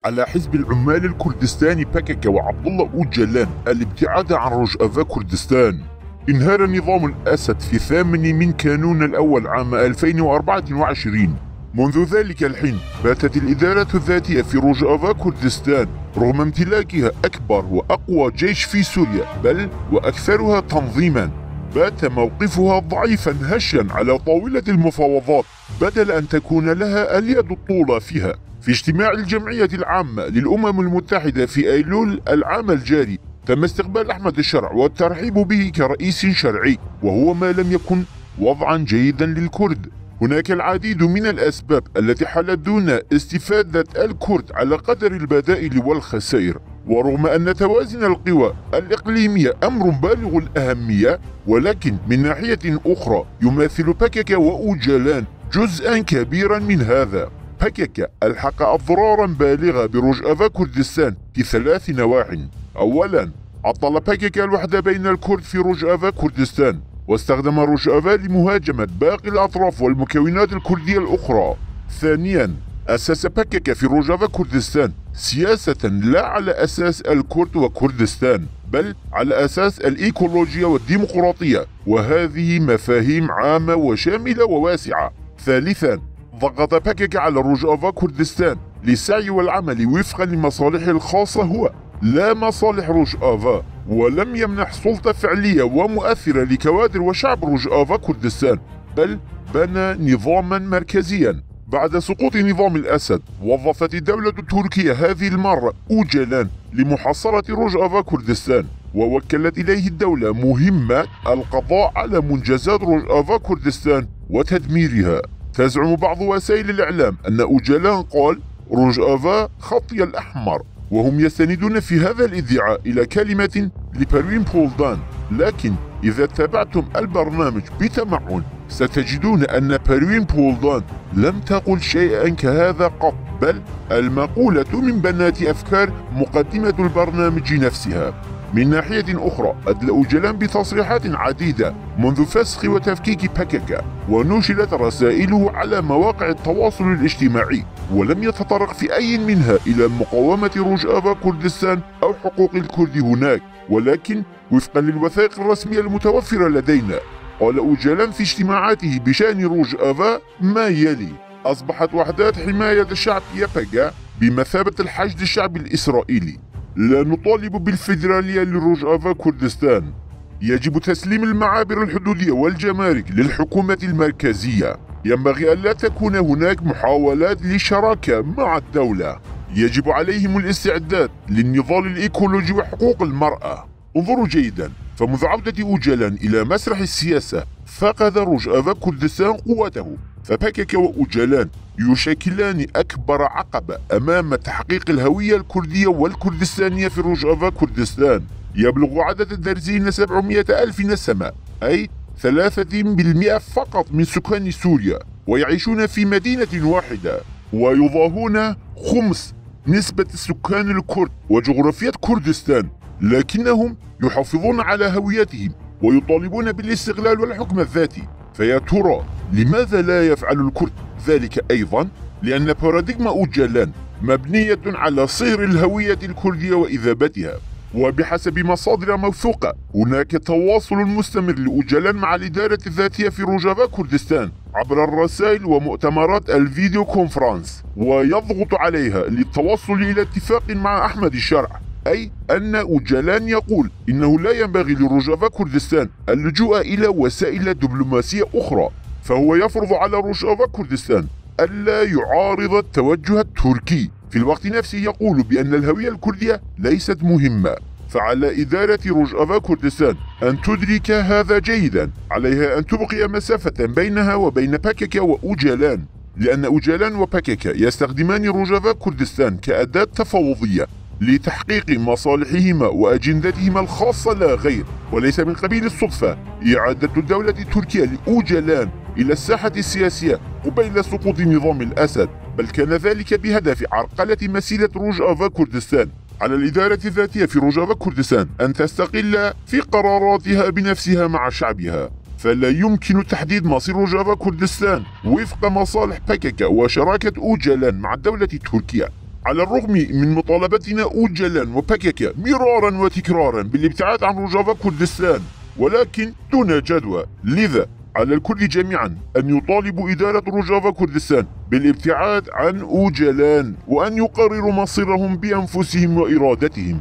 على حزب العمال الكردستاني باككا وعبد الله أوجلان الابتعاد عن رجأفا كردستان. انهار نظام الأسد في 8 من كانون الأول عام 2024. منذ ذلك الحين باتت الإدارة الذاتية في رجأفا كردستان رغم امتلاكها أكبر وأقوى جيش في سوريا بل وأكثرها تنظيما، بات موقفها ضعيفا هشا على طاولة المفاوضات بدل أن تكون لها اليد الطولى فيها. في اجتماع الجمعية العامة للأمم المتحدة في أيلول العام الجاري تم استقبال أحمد الشرع والترحيب به كرئيس شرعي، وهو ما لم يكن وضعا جيدا للكرد. هناك العديد من الأسباب التي حلت دون استفادة الكرد على قدر البدائل والخسائر، ورغم أن توازن القوى الإقليمية أمر بالغ الأهمية، ولكن من ناحية أخرى يمثل باككا وأوجلان جزءا كبيرا من هذا. باككا ألحق أضرارا بالغة برجأفا كردستان في 3 نواحي. أولا، عطل باككا الوحدة بين الكرد في رجأفا كردستان، واستخدم رجأفا لمهاجمة باقي الأطراف والمكونات الكردية الأخرى. ثانيا، أسس باككا في رجأفا كردستان سياسة لا على أساس الكرد وكردستان بل على أساس الإيكولوجيا والديمقراطية، وهذه مفاهيم عامة وشاملة وواسعة. ثالثا، ضغط باككا على رجأفا كردستان للسعي والعمل وفقا لمصالحه الخاصة هو لا مصالح رجأفا، ولم يمنح سلطة فعلية ومؤثرة لكوادر وشعب رجأفا كردستان بل بنى نظاما مركزيا. بعد سقوط نظام الأسد وظفت الدولة التركية هذه المرة أوجلان لمحاصرة رجأفا كردستان، ووكلت إليه الدولة مهمة القضاء على منجزات رجأفا كردستان وتدميرها. تزعم بعض وسائل الإعلام أن أوجلان قال رجأفا خطي الأحمر، وهم يستندون في هذا الادعاء إلى كلمة لبروين بولدان، لكن إذا تابعتم البرنامج بتمعن ستجدون أن بروين بولدان لم تقل شيئا كهذا قط، بل المقولة من بنات أفكار مقدمة البرنامج نفسها. من ناحية أخرى أدلى أوجلان بتصريحات عديدة منذ فسخ وتفكيك باككا، ونشرت رسائله على مواقع التواصل الاجتماعي، ولم يتطرق في أي منها إلى مقاومة رجأفا كردستان أو حقوق الكرد هناك، ولكن وفقا للوثائق الرسمية المتوفرة لدينا قال أوجلان في اجتماعاته بشأن رجأفا ما يلي: أصبحت وحدات حماية الشعب يابكا بمثابة الحشد الشعبي الإسرائيلي. لا نطالب بالفيدرالية لرجأفا كردستان. يجب تسليم المعابر الحدودية والجمارك للحكومة المركزية. ينبغي ألا تكون هناك محاولات للشراكة مع الدولة. يجب عليهم الاستعداد للنضال الإيكولوجي وحقوق المرأة. انظروا جيدا، فمنذ عودة أوجلان إلى مسرح السياسة فقد رجأفا كردستان قوته، فباككا وأوجلان يشكلان أكبر عقبة أمام تحقيق الهوية الكردية والكردستانية في رجأفا كردستان. يبلغ عدد الدارسين 700 ألف نسمة، أي 3% فقط من سكان سوريا، ويعيشون في مدينة واحدة، ويضاهون خمس نسبة السكان الكرد وجغرافية كردستان، لكنهم يحافظون على هويتهم ويطالبون بالاستقلال والحكم الذاتي. فيا ترى لماذا لا يفعل الكرد ذلك أيضا؟ لأن باراديغما أوجلان مبنية على صهر الهوية الكردية وإذابتها. وبحسب مصادر موثوقة هناك تواصل مستمر لأوجلان مع الإدارة الذاتية في رجأفا كردستان عبر الرسائل ومؤتمرات الفيديو كونفرانس، ويضغط عليها للتوصل إلى اتفاق مع أحمد الشرع، أي أن أوجلان يقول إنه لا ينبغي لرجأفا كردستان اللجوء إلى وسائل دبلوماسية أخرى، فهو يفرض على رجأفا كردستان ألا يعارض التوجه التركي. في الوقت نفسه يقول بأن الهوية الكردية ليست مهمة، فعلى إدارة رجأفا كردستان أن تدرك هذا جيدا. عليها أن تبقي مسافة بينها وبين باككا وأوجلان، لأن أوجلان وباككا يستخدمان رجأفا كردستان كأداة تفاوضية لتحقيق مصالحهما وأجندتهما الخاصة لا غير. وليس من قبيل الصدفة إعادة الدولة التركية لأوجلان إلى الساحة السياسية قبيل سقوط نظام الأسد، بل كان ذلك بهدف عرقلة مسيرة رجأفا كردستان. على الإدارة الذاتية في رجأفا كردستان أن تستقل في قراراتها بنفسها مع شعبها، فلا يمكن تحديد مصير رجأفا كردستان وفق مصالح باككا وشراكة أوجلان مع الدولة التركية. على الرغم من مطالبتنا أوجلان وباكيكا مرارا وتكرارا بالابتعاد عن روجافا كردستان، ولكن دون جدوى. لذا على الكل جميعا أن يطالبوا إدارة روجافا كردستان بالابتعاد عن أوجلان، وأن يقرروا مصيرهم بأنفسهم وإرادتهم.